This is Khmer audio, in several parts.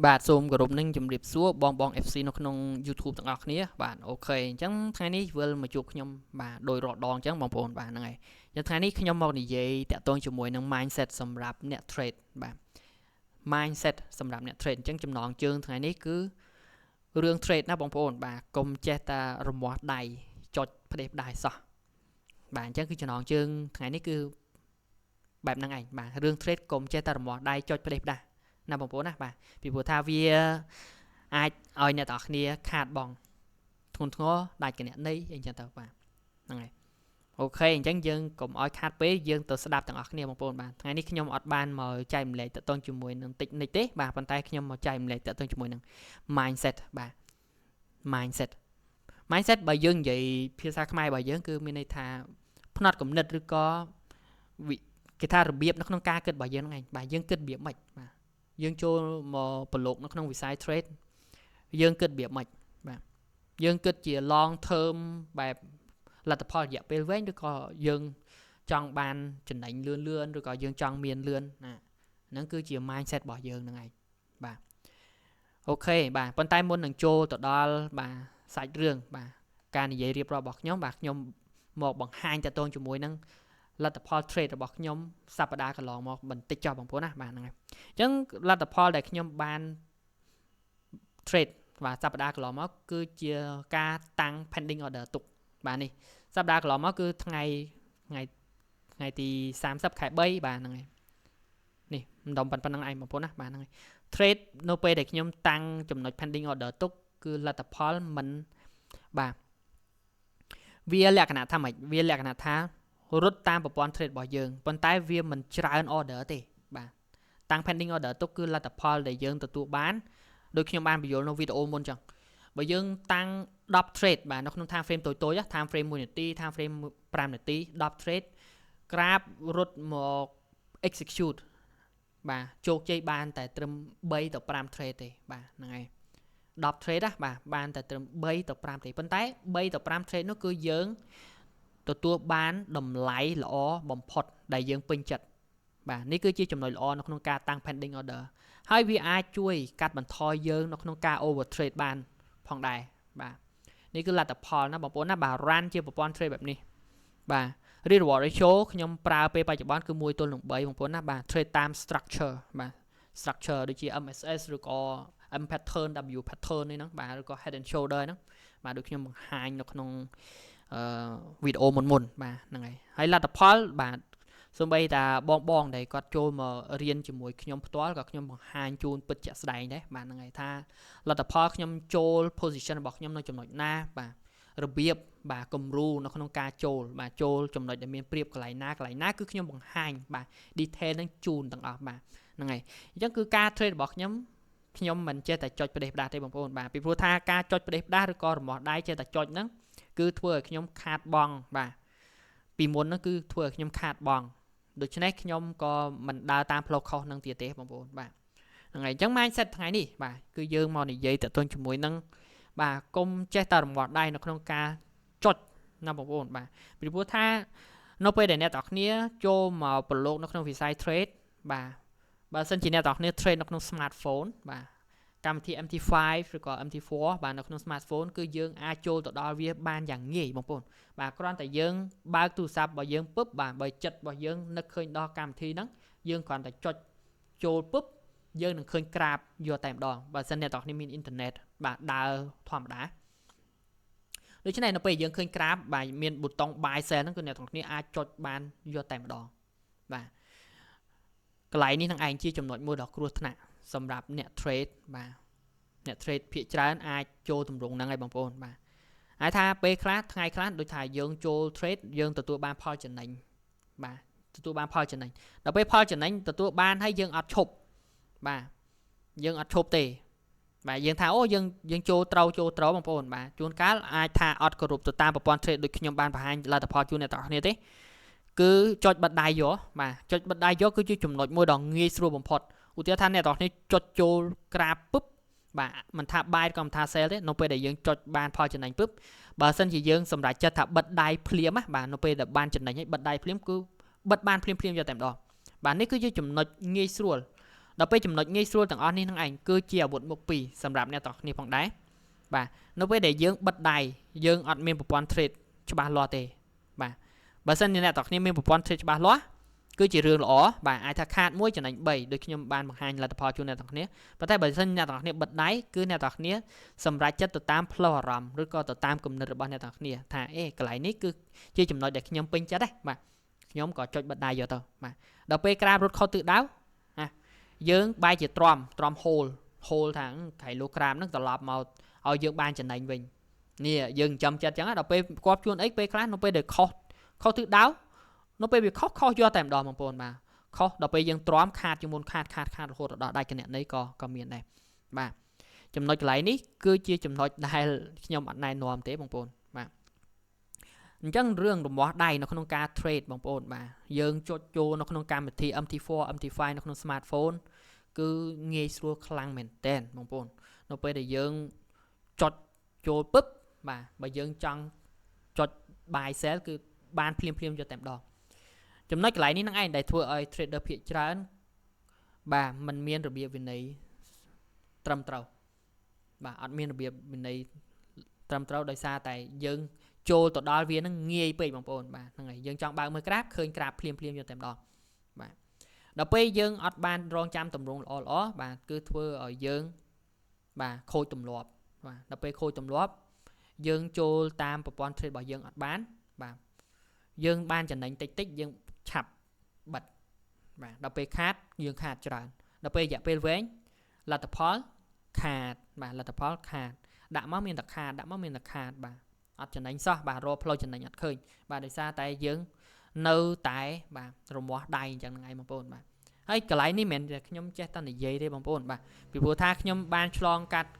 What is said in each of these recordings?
បាទសូមគោរពនឹងជម្រាបសួរបង FC នៅក្នុង YouTube ទាំងអស់គ្នាបាទអូខេអញ្ចឹងថ្ងៃនេះវិលមកជួបខ្ញុំបាទដោយរាល់ដងអញ្ចឹងបងប្អូនបាទហ្នឹងហើយអញ្ចឹងថ្ងៃនេះខ្ញុំមកនិយាយតាក់ទងជាមួយនឹង mindset សម្រាប់អ្នក trade បាទ mindset សម្រាប់អ្នក trade អញ្ចឹងចំណងជើងថ្ងៃនេះគឺរឿង trade ណាបងប្អូនបាទកុំចេះតែរមាស់ដៃចុចផ្ដេសផ្ដាសសោះបាទអញ្ចឹងគឺចំណងជើងថ្ងៃនេះគឺបែបហ្នឹងឯងបាទរឿង trade កុំចេះតែរមាស់ដៃចុចផ្ដេសផ្ដាសណាបងប្អូនណាបាទពីព្រោះថាវាអាចឲ្យអ្នកទាំងអស់គ្នាខាតបងធ្ងន់ធ្ងរដាច់គណនេយ្យអីចឹងទៅបាទហ្នឹងហើយអូខេអញ្ចឹងយើងកុំឲ្យខាតពេកយើងទៅស្ដាប់ទាំងអស់គ្នាបងប្អូនបាទថ្ងៃនេះខ្ញុំអត់បានមកចែករំលែកតទៅជាមួយនឹងតិចនិចទេបាទប៉ុន្តែខ្ញុំមកចែករំលែកតទៅជាមួយនឹង mindset បាទ mindset mindset បើយើងនិយាយភាសាខ្មែររបស់យើងគឺមានន័យថាផ្នត់គំនិតឬក៏គេថារបៀបនៅក្នុងការគិតរបស់យើងហ្នឹងឯងបាទយើងគិតរបៀបម៉េចបាទយើងចូលមកប្រឡូកនៅក្នុងវិស័យ trade យើងគិតរបៀបម៉េចបាទយើងគិតជា long term បែបលទ្ធផលរយៈពេលវែងឬក៏យើងចង់បានចំណេញលឿនឬក៏យើងចង់មានលឿនណាហ្នឹងគឺជា mindset របស់យើងហ្នឹងឯងបាទអូខេបាទប៉ុន្តែមុននឹងចូលទៅដល់បាទសាច់រឿងបាទការនិយាយរៀបរាប់របស់ខ្ញុំបាទខ្ញុំមកបង្ហាញតទៅជាមួយនឹងលទ្ធផល trade របស់ខ្ញុំសប្តាហ៍កន្លងមកបន្តិចចុះបងប្អូនណាបាទហ្នឹងហើយអញ្ចឹងលទ្ធផលដែលខ្ញុំបាន trade បាទសប្តាហ៍កន្លងមកគឺជាការតាំង pending order ទុកបាទនេះសប្តាហ៍កន្លងមកគឺថ្ងៃទី30ខែ3បាទហ្នឹងហើយនេះមិនដំប៉ុណ្្នឹងឯងបងប្អូនណាបាទហ្នឹងហើយ trade នៅពេលដែលខ្ញុំតាំងចំណុច pending order ទុកគឺលទ្ធផលមិនបាទវាលក្ខណៈថាម៉េចវាលក្ខណៈថារត់តាមប្រព័ន្ធ trade របស់យើងប៉ុន្តែវាមិនច្រើន order ទេបាទតាំង pending order ទុកគឺលទ្ធផលដែលយើងទទួលបានដូចខ្ញុំបានបញ្យល់នៅវីដេអូមុនចឹងបើយើងតាំង10 trade បាទនៅក្នុង time frame តូចៗ time frame 1នាទី time frame 5នាទី10 trade ក្រាបរត់មក execute បាទជោគជ័យបានតែត្រឹម3ទៅ5 trade ទេបាទហ្នឹងហើយ10 trade ណាបាទបានតែត្រឹម3ទៅ5ទេប៉ុន្តែ3ទៅ5 trade នោះគឺយើងទទួលបានតម្លៃល្អបំផុតដែលយើងពេញចិត្តបាទនេះគឺជាចំណុចល្អនៅក្នុងការតាំង pending order ហើយវាអាចជួយកាត់បន្ថយយើងនៅក្នុងការ over trade បានផងដែរបាទនេះគឺលទ្ធផលណាបងប្អូនណាបាទ run ជាប្រព័ន្ធ trade បែបនេះបាទ risk reward ratio ខ្ញុំប្រើពេលបច្ចុប្បន្នគឺ1:3បងប្អូនណាបាទ trade តាម structure បាទ structure ដូចជា MSS ឬក៏ M pattern W pattern នេះហ្នឹងបាទឬក៏ head and shoulder ហ្នឹងបាទដូចខ្ញុំបង្ហាញនៅក្នុងវីដេអូមុនបាទហ្នឹងហើយលទ្ធផលបាទសូម្បីតាបងដែលគាត់ចូលមករៀនជាមួយខ្ញុំផ្ទាល់ក៏ខ្ញុំបង្ហាញជូនពិតជាក់ស្ដែងដែរបាទហ្នឹងហើយថាលទ្ធផលខ្ញុំចូល position របស់ខ្ញុំនៅចំណុចណាបាទរបៀបបាទគំរូនៅក្នុងការចូលបាទចូលចំណុចដែលមានព្រៀបកន្លែងណាគឺខ្ញុំបង្ហាញបាទ detail ហ្នឹងជូនទាំងអស់បាទហ្នឹងហើយអញ្ចឹងគឺការ trade របស់ខ្ញុំមិនចេះតែចុចផ្ដេសផ្ដាសទេបងប្អូនបាទពីព្រោះថាការចុចផ្ដេសផ្ដាសឬក៏រមាស់ដៃចេះតែចុចហ្នឹងគឺធ្វើឲ្យខ្ញុំខាតបង់បាទពីមុនហ្នឹងគឺធ្វើឲ្យខ្ញុំខាតបង់ដូច្នេះខ្ញុំក៏មិនដើរតាមផ្លូវខុសនឹងទៀតទេបងប្អូនបាទហ្នឹងហើយអញ្ចឹង mindset ថ្ងៃនេះបាទគឺយើងមកនិយាយតទៅជាមួយនឹងបាទកុំចេះតែរមាស់ដៃនៅក្នុងការចុចណាបងប្អូនបាទពីព្រោះថានៅពេលដែលអ្នកទាំងគ្នាចូលមកប្រឡូកនៅក្នុងវិស័យ trade បាទបើសិនជាអ្នកទាំងគ្នា trade នៅក្នុង smartphone បាទកម្មវិធី MT5 ឬក៏ MT4 បាទនៅក្នុង smartphone គឺយើងអាចចូលទៅដល់វាបានយ៉ាងងាយបងប្អូនបាទគ្រាន់តែយើងបើកទូរស័ព្ទរបស់យើងពឹបបាទបើចិត្តរបស់យើងនឹកឃើញដល់កម្មវិធីហ្នឹងយើងគ្រាន់តែចុចចូលពឹបយើងនឹងឃើញក្រាបយកតែម្ដងបើសិនអ្នកទាំងគ្នាមានអ៊ីនធឺណិតបាទដើរធម្មតាដូច្នេះនៅពេលយើងឃើញក្រាបបាទមានប៊ូតុង buy sell ហ្នឹងគឺអ្នកទាំងគ្នាអាចចុចបានយកតែម្ដងបាទកន្លែងនេះនឹងឯងជាចំណុចមួយដ៏គ្រោះថ្នាក់សម្រាប់អ្នក trade បាទអ្នក trade ភាគច្រើនអាចចូលទម្រង់ហ្នឹងហើយបងប្អូនបាទហើយថាពេលខ្លះថ្ងៃខ្លះដូចថាយើងចូល trade យើងទទួលបានផលចំណេញបាទទទួលបានផលចំណេញដល់ពេលផលចំណេញទទួលបានហើយយើងអត់ឈប់បាទយើងអត់ឈប់ទេបាទយើងថាអូយើងចូលត្រូវបងប្អូនបាទជួនកាលអាចថាអត់គោរពទៅតាមប្រព័ន្ធ trade ដូចខ្ញុំបានបង្ហាញលទ្ធផលជូនអ្នកទាំងអស់គ្នាទេគឺចុចបិទដៃយកបាទចុចបិទដៃយកគឺជាចំណុចមួយដ៏ងាយស្រួលបំផុតឧទាហរណ៍ថាអ្នកទាំងអស់គ្នាចុចចូលក្រាបពឹបបាទមិនថា buy ក៏មិនថា sell ទេនៅពេលដែលយើងចុចបានផលចំណេញពឹបបើសិនជាយើងសម្រេចចិត្តថាបិទដៃភ្លាមបាទនៅពេលដែលបានចំណេញហើយបិទដៃភ្លាមគឺបិទបានភ្លាមយកតែម្ដងបាទនេះគឺជាចំណុចងាយស្រួល ដល់ពេលចំណុចងាយស្រួលទាំងអស់នេះនឹងឯងគឺជាអាវុធមុខពីរសម្រាប់អ្នកទាំងគ្នាផងដែរបាទនៅពេលដែលយើងបិទដៃយើងអត់មានប្រព័ន្ធ trade ច្បាស់លាស់ទេបាទបើសិនជាអ្នកទាំងគ្នាមានប្រព័ន្ធ trade ច្បាស់លាស់គឺជារឿងល្អបាទអាចថាខាត1ចំណេញ3ដូចខ្ញុំបានបង្ហាញលទ្ធផលជូនអ្នកទាំងគ្នាប៉ុន្តែបើសិនអ្នកទាំងគ្នាបិទដៃគឺអ្នកទាំងគ្នាសម្រេចចិត្តទៅតាមផ្លូវអារម្មណ៍ឬក៏ទៅតាមគំនិតរបស់អ្នកទាំងគ្នាថាកន្លែងនេះគឺជាចំណុចដែលខ្ញុំពេញចិត្តដែរបាទខ្ញុំក៏ចុចបិទដៃយកទៅបាទដល់ពេលក្រាបរត់ខុសទិសដៅយើងបែរជាទ្រាំ hold ថាក្រៃលោក្រាមហ្នឹងត្រឡប់មកឲ្យយើងបានចំណេញវិញនេះយើងចាំចិត្តចឹងដល់ពេលគាត់ជួនអីពេលខ្លះនៅពេលដែលខុសទិសដៅនៅពេលវាខុសយកតែម្ដងបងប្អូនបាទខុសដល់ពេលយើងទ្រាំខាតជាងមុនខាតរហូតដល់ដាច់គណនេយ្យក៏មានដែរបាទចំណុចកន្លែងនេះគឺជាចំណុចដែលខ្ញុំអត់ណែនាំទេបងប្អូនបាទអញ្ចឹងរឿងរមាស់ដៃនៅក្នុងការ trade បងប្អូនបាទយើងចុចចូលនៅក្នុងកម្មវិធី MT4 MT5 នៅក្នុង smartphone គឺងាយស្រួលខ្លាំងមែនតើបងប្អូននៅពេលដែលយើងចុចចូលពឹបបាទបើយើងចង់ចុច buy sell គឺបានភ្លាមយកតែម្ដងចំណុចកន្លែងនេះនឹងឯងដែលធ្វើឲ្យ trader ភាគច្រើនបាទมันមានរបៀបវិន័យត្រឹមត្រូវបាទអត់មានរបៀបវិន័យត្រឹមត្រូវដោយសារតែយើងចូលទៅដល់វានឹងងាយពេកបងប្អូនបាទហ្នឹងហើយយើងចង់បើកមើលក្រាបឃើញក្រាបភ្លាមយកតែម្ដងបាទដល់ពេលយើងអត់បានរងចាំតម្រងល្អបាទគឺធ្វើឲ្យយើងបាទខូចទម្លាប់បាទដល់ពេលខូចទម្លាប់យើងចូលតាមប្រព័ន្ធ trade របស់យើងអត់បានបាទយើងបានចំណេញតិចយើងឆាប់បិទបាទដល់ពេលខាតយើងខាតច្រើនដល់ពេលរយៈពេលវែងលទ្ធផលខាតបាទលទ្ធផលខាតដាក់មកមានតែខាតបាទអត់ចំណេញសោះបាទរកផ្លូវចំណេញអត់ឃើញបាទដោយសារតែយើងនៅតែបាទរមាស់ដៃអញ្ចឹងហ្នឹងឯងបងប្អូនបាទហើយកន្លែងនេះមិនមែនតែខ្ញុំចេះតែនិយាយទេបងប្អូនបាទពីព្រោះថាខ្ញុំបានឆ្លងកាត់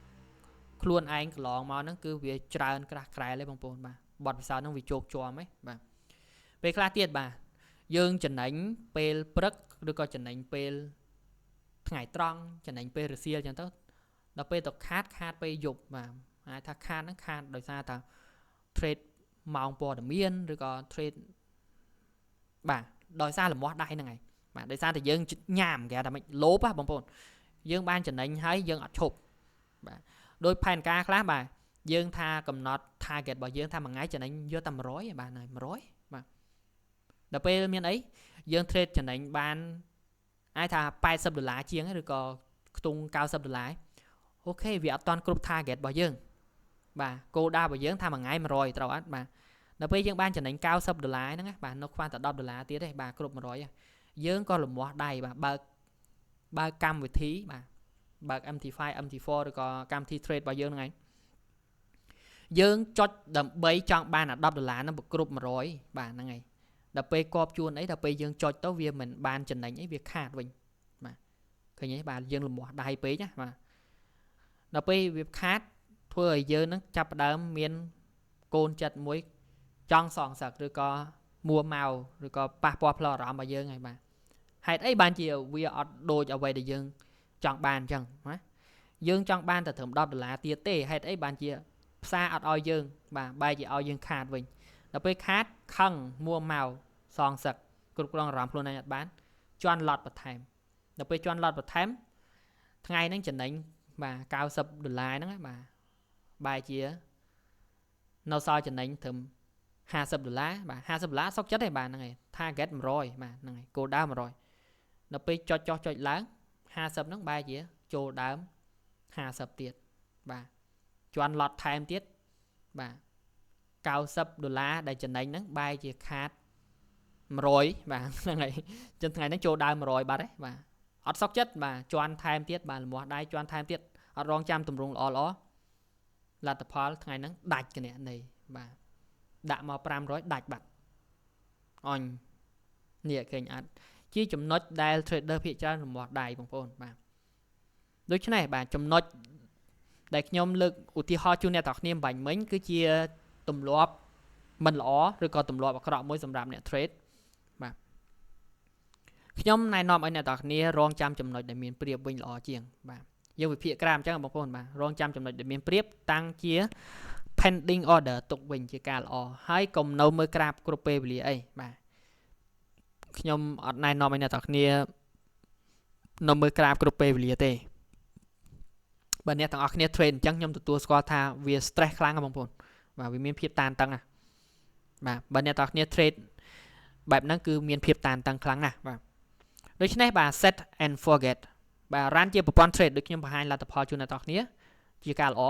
ខ្លួនឯងកន្លងមកហ្នឹងគឺវាច្រើនក្រាស់ក្រែលទេបងប្អូនបាទបទពិសោធន៍ហ្នឹងវាជោគជាំហ៎បាទពេលខ្លះទៀតបាទយើងចំណេញពេលព្រឹកឬក៏ចំណេញពេលថ្ងៃត្រង់ចំណេញពេលរសៀលអញ្ចឹងទៅដល់ពេលទៅខាតពេលយប់បាទអាចថាខាតហ្នឹងខាតដោយសារតែ trade ម៉ោងព័ត៌មានឬក៏ trade បាទដោយសារលំមាស់ដៃហ្នឹងឯងបាទដោយសារតែយើងញ៉ាំគេថាមិនលោបហ៎បងប្អូនយើងបានចំណេញហើយយើងអត់ឈប់បាទដោយផែនការខ្លះបាទយើងថាកំណត់ target របស់យើងថាមួយថ្ងៃចំណេញយកតែ100បាទ100បាទដល់ពេលមានអីយើង trade ចំណេញបានអាចថា$80ជាងឬក៏ខ្ទង់$90អូខេវាអត់តាន់គ្រប់ target របស់យើងបាទគោលដៅរបស់យើងថាមួយថ្ងៃ100ត្រូវអត់បាទដល់ពេលយើងបានចំណេញ$90ហ្នឹងណាបាទនៅខ្វះតែ$10ទៀតទេបាទគ្រប់100យើងក៏លំមាស់ដៃបាទបើកកម្មវិធីបាទបើក MT5 MT4 ឬក៏កម្មវិធី trade របស់យើងហ្នឹងឯងយើងចុចដើម្បីចង់បាន$10ហ្នឹងគ្រប់100បាទហ្នឹងហើយដល់ពេលគប់ជួនអីដល់ពេលយើងចុចទៅវាមិនបានចំណេញអីវាខាតវិញបាទឃើញទេបាទយើងលំមាស់ដៃពេកណាបាទដល់ពេលវាខាតធ្វើឲ្យយើងនឹងចាប់ផ្ដើមមានកូនចិត្តមួយចង់សងសឹកឬក៏មួម៉ៅឬក៏ប៉ះពាល់ផ្លូវអារម្មណ៍របស់យើងហើយបាទហេតុអីបានជាវាអត់ដូចអ្វីដែលយើងចង់បានអញ្ចឹងណាយើងចង់បានតែត្រឹម$10ទៀតទេហេតុអីបានជាផ្សារអត់ឲ្យយើងបាទបែរជាឲ្យយើងខាតវិញដល់ពេលខាតខឹងមួម៉ៅសងសឹកគ្រប់គ្រងអារម្មណ៍ខ្លួនឯងអត់បានជន់ឡត់បន្ថែមដល់ពេលជន់ឡត់បន្ថែមថ្ងៃហ្នឹងចំណេញបាទ$90ហ្នឹងបាទបែរជានៅសល់ចំណេញត្រឹម$50បាទ$50សុខចិត្តទេបាទហ្នឹងហើយ target 100បាទហ្នឹងហើយគោលដៅ100ដល់ពេលចុចឡើង50ហ្នឹងបែរជាចូលដើម50ទៀតបាទជន់ឡត់ថែមទៀតបាទ$90ដែលចំណេញហ្នឹងបែរជាខាត100បាទហ្នឹងហើយចឹងថ្ងៃហ្នឹងចូលដើម100បាត់ទេបាទអត់សុខចិត្តបាទជន់ថែមទៀតបាទលំមាស់ដៃជន់ថែមទៀតអត់រងចាំទម្រង់ល្អលទ្ធផលថ្ងៃហ្នឹងដាច់គណនេយ្យបាទដាក់មក500ដាច់បាត់អញនេះឃើញអត់ជាចំណុចដែល trader ភាគច្រើនរមាស់ដៃបងប្អូនបាទដូច្នេះបាទចំណុចដែលខ្ញុំលើកឧទាហរណ៍ជូនអ្នកទាំងគ្នាបាញ់មិញគឺជាទម្លាប់មិនល្អឬក៏ទម្លាប់អាក្រក់មួយសម្រាប់អ្នក trade បាទខ្ញុំណែនាំឲ្យអ្នកទាំងគ្នារងចាំចំណុចដែលមានប្រៀបវិញល្អជាងបាទយើងវិភាគក្រាមអញ្ចឹងបងប្អូនបាទរងចាំចំណុចដែលមានប្រៀបតាំងជា pending order ទុកវិញជាការល្អហើយកុំនៅមើលក្រាបគ្រប់ពេលវេលាអីបាទខ្ញុំអត់ណែនាំឲ្យអ្នកទាំងគ្នា នៅមើលក្រាបគ្រប់ពេលវេលាទេបើអ្នកទាំងអស់គ្នា trade អញ្ចឹងខ្ញុំទទួលស្គាល់ថាវា stress ខ្លាំងបងប្អូនបាទវាមានភាពតានតឹងណាបាទបើអ្នកទាំងអស់គ្នា trade បែបហ្នឹងគឺមានភាពតានតឹងខ្លាំងណាស់បាទដូច្នេះបាទ set and forget បាទ run ជាប្រព័ន្ធ trade ដូចខ្ញុំបង្ហាញលទ្ធផលជូនអ្នកទាំងអស់គ្នាជាការល្អ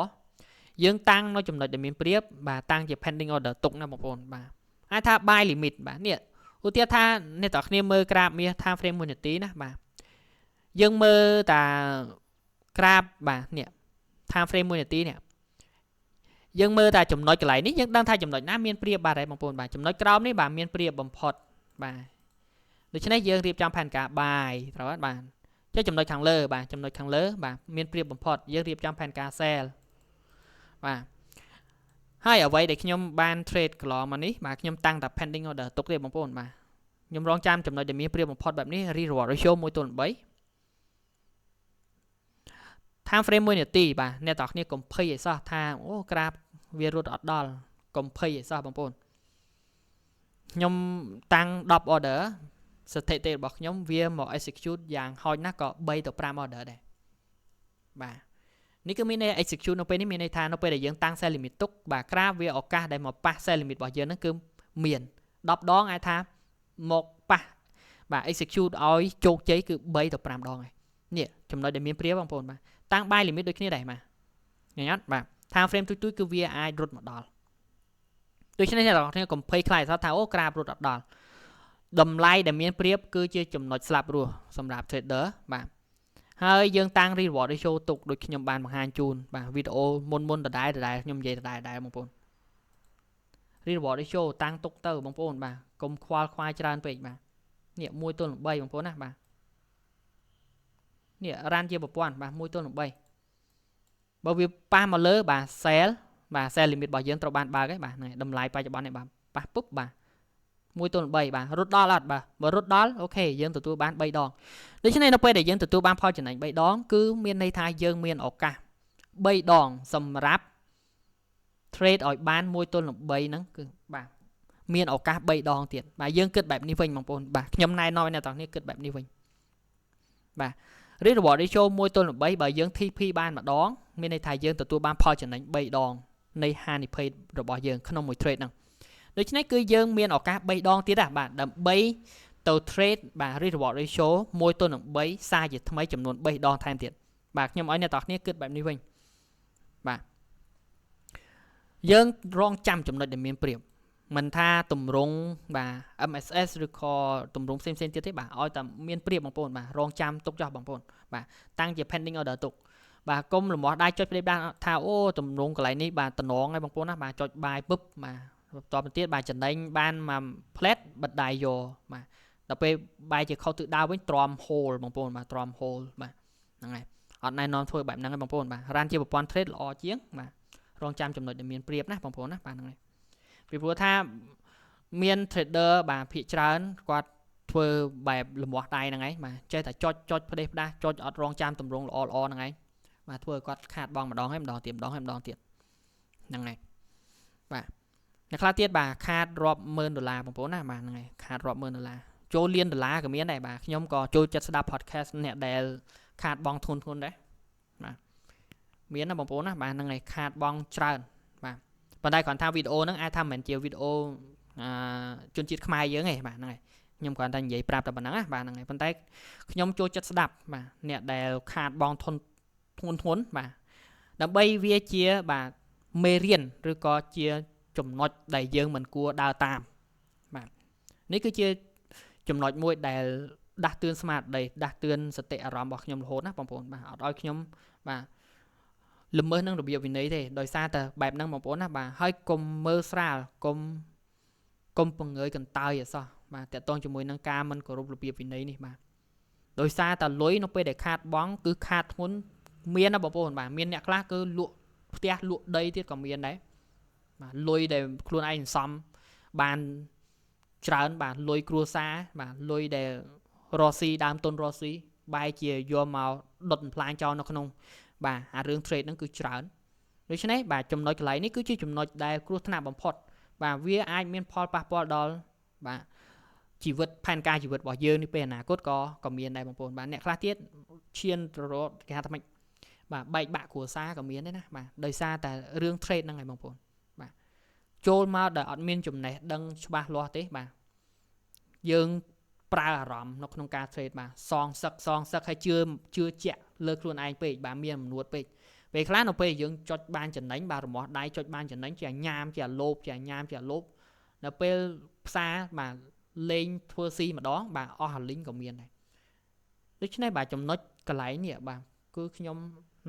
យើងតាំងនៅចំណុចដែលមានប្រៀបបាទតាំងជា pending order ទុកណាបងប្អូនបាទអាចថា buy limit បាទនេះឧទាហរណ៍ថាអ្នកទាំងអស់គ្នាមើលក្រាបមាស time frame 1នាទីណាបាទយើងមើលតាក្រាបបាទនេះ time frame 1នាទីនេះយើងមើលតែចំណុចកន្លែងនេះយើងដឹងថាចំណុចណាមានប្រៀបបាទហើយបងប្អូនបាទចំណុចក្រោមនេះបាទមានប្រៀបបំផុតបាទដូច្នេះយើងរៀបចំផែនការ buy ត្រូវអត់បាទចុះចំណុចខាងលើបាទចំណុចខាងលើបាទមានប្រៀបបំផុតយើងរៀបចំផែនការ sell បាទហើយអ្វីដែលខ្ញុំបាន trade កន្លងមកនេះបាទខ្ញុំតាំងតែ pending order ទុកទេបងប្អូនបាទខ្ញុំរងចាំចំណុចដែលមានប្រៀបបំផុតបែបនេះ reward ratio 1:3 time frame 1នាទីបាទអ្នកទាំងអស់គ្នាកុំភ័យឲ្យសោះថាអូក្រាបវារត់អត់ដល់កុំភ័យឲ្យសោះបងប្អូនខ្ញុំតាំង10 order ស្ថិតិរបស់ខ្ញុំវាមក execute យ៉ាងហោចណាស់ក៏3ទៅ5 order ដែរបាទនេះគឺមាន execute នៅពេលនេះមានន័យថានៅពេលដែលយើងតាំង sell limit ទុកបាទក្រាបវាឱកាសដែលមកប៉ះ sell limit របស់យើងហ្នឹងគឺមាន10 ដងអាចថាមកប៉ះបាទ execute ឲ្យជោគជ័យគឺ3ទៅ5 ដងហើយនេះចំណុចដែលមានព្រាបបងប្អូនបាទតាំង buy limit ដូចគ្នាដែរបាទញ៉ាំបាទ time frame ទូចគឺវាអាចរត់មកដល់ដូច្នេះអ្នកនរគ្នាកុំភ័យខ្លាចថាអូក្រាបរត់អត់ដល់តម្លៃដែលមានព្រាបគឺជាចំណុចស្លាប់រស់សម្រាប់ trader បាទហើយយើងតាំង reward ratio ទុកដូចខ្ញុំបានបង្ហាញជូនបាទវីដេអូមុនដដែលខ្ញុំនិយាយដដែលបងប្អូន reward ratio តាំងទុកទៅបងប្អូនបាទកុំខ្វល់ខ្វាយច្រើនពេកបាទនេះ1:3បងប្អូនណាបាទនេះ run ជាប្រព័ន្ធបាទ1:3បើវាប៉ះមកលើបាទ sell បាទ sell limit របស់យើងត្រូវបានបើកហើយបាទហ្នឹងតម្លៃបច្ចុប្បន្ននេះបាទប៉ះពុបបាទ1:3បាទរត់ដល់អត់បាទបើរត់ដល់អូខេយើងទទួលបាន3ដងដូច្នេះនៅពេលដែលយើងទទួលបានផលចំណេញ3ដងគឺមានន័យថាយើងមានឱកាស3ដងសម្រាប់ trade ឲ្យបាន1:3ហ្នឹងគឺបាទមានឱកាស3ដងទៀតបាទយើងគិតបែបនេះវិញបងប្អូនបាទខ្ញុំណែនាំអ្នកទាំងនេះគិតបែបនេះវិញបាទ reward ratio 1:3បើយើង TP បានម្ដងមានន័យថាយើងទទួលបានផលចំណេញ3ដងនៃហានិភ័យរបស់យើងក្នុងមួយ trade ហ្នឹងដូច្នេះគឺយើងមានឱកាស3ដងទៀតបាទដើម្បីទៅ trade បាទ reward ratio 1:3សារជាថ្មីចំនួន3ដងថែមទៀតបាទខ្ញុំឲ្យអ្នកទាំងគ្នាគិតបែបនេះវិញបាទយើងរងចាំចំណុចដែលមានប្រៀបមិនថាតម្រង់បាទ MSS ឬក៏តម្រង់ផ្សេងទៀតទេបាទឲ្យតែមានប្រៀបបងប្អូនបាទរងចាំទុកចោះបងប្អូនបាទតាំងជា pending order ទុកបាទកុំលំមាស់ដៃចុចផ្លេបដាថាអូតម្រង់កន្លែងនេះបាទតំណងហើយបងប្អូនណាបាទចុចបាយពឹបបាទបន្តទៅទៀតបាទចំណេញបានមក plate បិទដៃយកបាទដល់ពេលបាយជាខុសទិសដៅវិញទ្រាំ hole បងប្អូនបាទទ្រាំ hole បាទហ្នឹងហើយអត់ណែនាំធ្វើបែបហ្នឹងទេបងប្អូនបាទ run ជាប្រព័ន្ធ trade ល្អជាងបាទរងចាំចំណុចដែលមានប្រៀបណាបងប្អូនណាបាទហ្នឹងហើយពីព្រោះថាមាន trader បាទភាគច្រើនគាត់ធ្វើបែបលំមាស់ដៃហ្នឹងឯងបាទចេះតែចុចផ្ដេសផ្ដាស់ចុចអត់រងចាំតម្រង់ល្អហ្នឹងឯងបាទធ្វើឲ្យគាត់ខាតបង់ម្ដងហើយម្ដងទៀតម្ដងហើយម្ដងទៀតហ្នឹងហើយបាទអ្នកខ្លះទៀតបាទខាតរាប់ម៉ឺនដុល្លារបងប្អូនណាបាទហ្នឹងហើយខាតរាប់ម៉ឺនដុល្លារចូលលានដុល្លារក៏មានដែរបាទខ្ញុំក៏ចូលចិត្តស្ដាប់ podcast អ្នកដែលខាតបង់ធនដែរបាទមានណាបងប្អូនណាបាទហ្នឹងហើយខាតបង់ច្រើនបាទប៉ុន្តែគ្រាន់ថាវីដេអូហ្នឹងអាចថាមិនមែនជាវីដេអូជនជាតិខ្មែរយើងទេបាទហ្នឹងហើយខ្ញុំគ្រាន់តែនិយាយប្រាប់តែប៉ុណ្ណឹងណាបាទហ្នឹងហើយប៉ុន្តែខ្ញុំចូលចិត្តស្ដាប់បាទអ្នកដែលខាតបង់ធនបាទដើម្បីវាជាបាទមេរៀនឬក៏ជាចំណុចដែលយើងមិនគួរដើរតាមបាទនេះគឺជាចំណុចមួយដែលដាស់តឿនស្មារតីដាស់តឿនសតិអារម្មណ៍របស់ខ្ញុំរហូតណាបងប្អូនបាទអត់ឲ្យខ្ញុំបាទល្មើសនឹងរបៀបវិន័យទេដោយសារតែបែបហ្នឹងបងប្អូនណាបាទហើយកុំមើលស្រាលកុំពង្រើយកន្តើយអសោះបាទតកតងជាមួយនឹងការមិនគោរពរបៀបវិន័យនេះបាទដោយសារតែលុយនៅពេលដែលខាតបង់គឺខាតធ្ងន់មានណាបងប្អូនបាទមានអ្នកខ្លះគឺលក់ផ្ទះលក់ដីទៀតក៏មានដែរបាទលុយដែលខ្លួនឯងសន្សំបានច្រើនបាទលុយគ្រួសារបាទលុយដែលរស់ស៊ីដើមទុនរស់ស៊ីបែរជាយកមកដុតបំផ្លាញចោលនៅក្នុងបាទអារឿង trade ហ្នឹងគឺច្រើនដូច្នេះបាទចំណុចកន្លែងនេះគឺជាចំណុចដែលគ្រោះថ្នាក់បំផុតបាទវាអាចមានផលប៉ះពាល់ដល់បាទ ជីវិតផែនការជីវិតរបស់យើងនេះពេលអនាគតក៏មានដែរបងប្អូនបាទអ្នកខ្លះទៀតឈានទៅរកគេហៅថាម៉េចបាទបែកបាក់គ្រួសារក៏មានដែរណាបាទដោយសារតែរឿង trade ហ្នឹងហើយបងប្អូនបាទចូលមកដែលអត់មានចំណេះដឹងច្បាស់លាស់ទេបាទយើងប្រើអារម្មណ៍នៅក្នុងការ trade បាទសងសឹកហើយជឿជាក់លើខ្លួនឯងពេកបាទមានអំនួតពេកពេលខ្លះនៅពេលយើងចុចបានចំណេញបាទរមាស់ដៃចុចបានចំណេញជាញ៉ាមជាលោភដល់ពេលផ្សារបាទលេងធ្វើស៊ីម្ដងបាទអស់អាលីងក៏មានដែរដូច្នេះបាទចំណុចកន្លែងនេះបាទគឺខ្ញុំ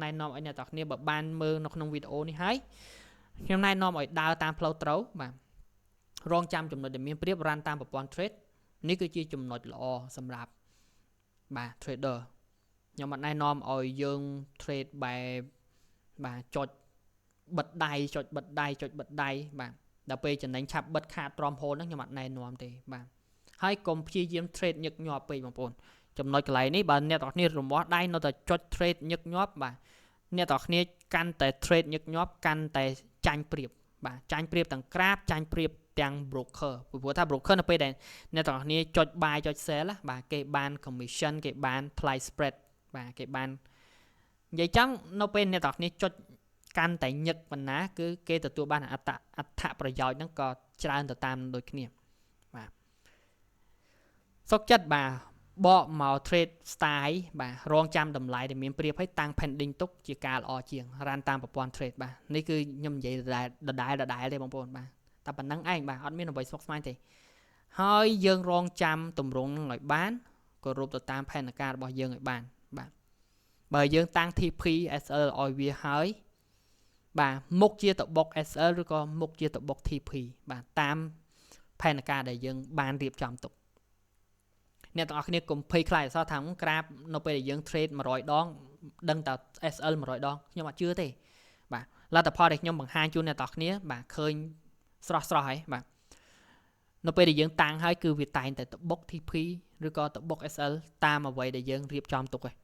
ណែនាំឲ្យអ្នកទាំងគ្នាបើបានមើលនៅក្នុងវីដេអូនេះហើយខ្ញុំណែនាំឲ្យដើរតាមផ្លូវត្រូវបាទរងចាំចំណុចដែលមានប្រៀបរ៉ាន់តាមប្រព័ន្ធ trade នេះគឺជាចំណុចល្អសម្រាប់បាទ trader ខ្ញុំអត់ណែនាំឲ្យយើង trade បែបបាទចុចបិទដៃបាទដល់ពេលចំណេញឆាប់បិទខាតទ្រាំហូលហ្នឹងខ្ញុំអត់ណែនាំទេបាទហើយកុំព្យាយាម trade ញឹកញាប់ពេកបងប្អូនចំណុចកន្លែងនេះបើអ្នកទាំងគ្នារមាស់ដៃនៅតែចុច trade ញឹកញាប់បាទអ្នកទាំងគ្នាកាន់តែ trade ញឹកញាប់កាន់តែចាញ់ប្រៀបបាទចាញ់ប្រៀបទាំងក្រាបចាញ់ប្រៀបទាំង broker ព្រោះថា broker នៅពេលដែលអ្នកទាំងគ្នាចុច buy ចុច sell បាទគេបាន commission គេបានថ្លៃ spread បាទគេបាននិយាយចឹងនៅពេលអ្នកទាំងគ្នាចុចកាន់តែញឹកប៉ុណ្ណាគឺគេទទួលបានអត្ថប្រយោជន៍ហ្នឹងក៏ច្រើនទៅតាមដូចគ្នាបាទសុខចិត្តបាទបកមក trade style បាទរងចាំតម្លៃដែលមានប្រៀបឲ្យតាំង pending ទុកជាការល្អជាងរ៉ានតាមប្រព័ន្ធ trade បាទនេះគឺខ្ញុំនិយាយដដែលទេបងប្អូនបាទតែប៉ុណ្្នឹងឯងបាទអត់មានអ្វីស្មុគស្មាញទេហើយយើងរងចាំទម្រង់នឹងឲ្យបានគោរពទៅតាមផែនការរបស់យើងឲ្យបានបាទបើយើងតាំង TP SL ឲ្យវាហើយបាទមុខជាតបុក SL ឬក៏មុខជាតបុក TP បាទតាមផែនការដែលយើងបានរៀបចំទុកអ្នកទាំងអស់គ្នាកុំភ័យខ្លាចអសោះថាក្រាបនៅពេលដែលយើង trade 100 ដងដឹងតែ SL 100 ដងខ្ញុំអត់ជឿទេបាទលទ្ធផលដែលខ្ញុំបង្ហាញជូនអ្នកទាំងអស់គ្នាបាទឃើញស្រស់ហើយបាទនៅពេលដែលយើងតាំងហើយគឺវាតែងតែតបុក TP ឬក៏តបុក SL តាមអ្វីដែលយើងរៀបចំទុកឯង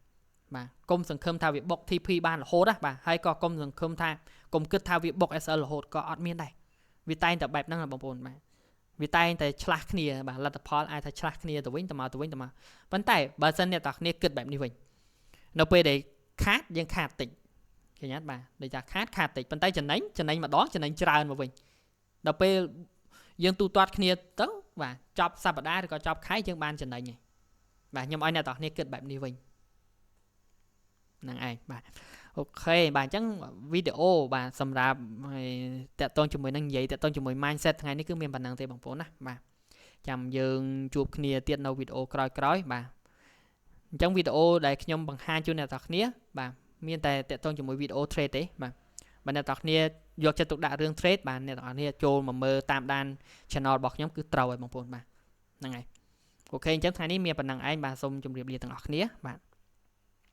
បាទកុំសង្ឃឹមថាវាបុក TP បានរហូតណាបាទហើយក៏កុំសង្ឃឹមថាកុំគិតថាវាបុក SL រហូតក៏អត់មានដែរវាតែងតែបែបហ្នឹងបងប្អូនបាទវាតែងតែឆ្លាស់គ្នាបាទលទ្ធផលអាចថាឆ្លាស់គ្នាទៅវិញទៅមកប៉ុន្តែបើសិនអ្នកទាំងគ្នាគិតបែបនេះវិញនៅពេលដែលខាតយើងខាតតិចឃើញអត់បាទដូចថាខាតតិចប៉ុន្តែចំណេញម្ដងចំណេញច្រើនមកវិញដល់ពេលយើងទូទាត់គ្នាទៅបាទចប់សប្តាហ៍ឬក៏ចប់ខែយើងបានចំណេញហើយបាទខ្ញុំឲ្យអ្នកទាំងគ្នាគិតបែបនេះវិញហ្នឹងឯងបាទអូខេបាទអញ្ចឹងវីដេអូបាទសម្រាប់តាក់ទងជាមួយនឹងនិយាយតាក់ទងជាមួយ mindset ថ្ងៃនេះគឺមានប៉ុណ្ណឹងទេបងប្អូនណាបាទចាំយើងជួបគ្នាទៀតនៅវីដេអូក្រោយបាទអញ្ចឹងវីដេអូដែលខ្ញុំបង្ហាញជូនអ្នកទាំងគ្នាបាទមានតែតាក់ទងជាមួយវីដេអូ trade ទេបាទបើអ្នកទាំងគ្នាយកចិត្តទុកដាក់រឿង trade បាទអ្នកទាំងគ្នាចូលមកមើលតាមដាន channel របស់ខ្ញុំគឺត្រូវហើយបងប្អូនបាទហ្នឹងហើយអូខេអញ្ចឹងថ្ងៃនេះមានប៉ុណ្ណឹងឯងបាទសូមជម្រាបលាទាំងអស់គ្នាបាទ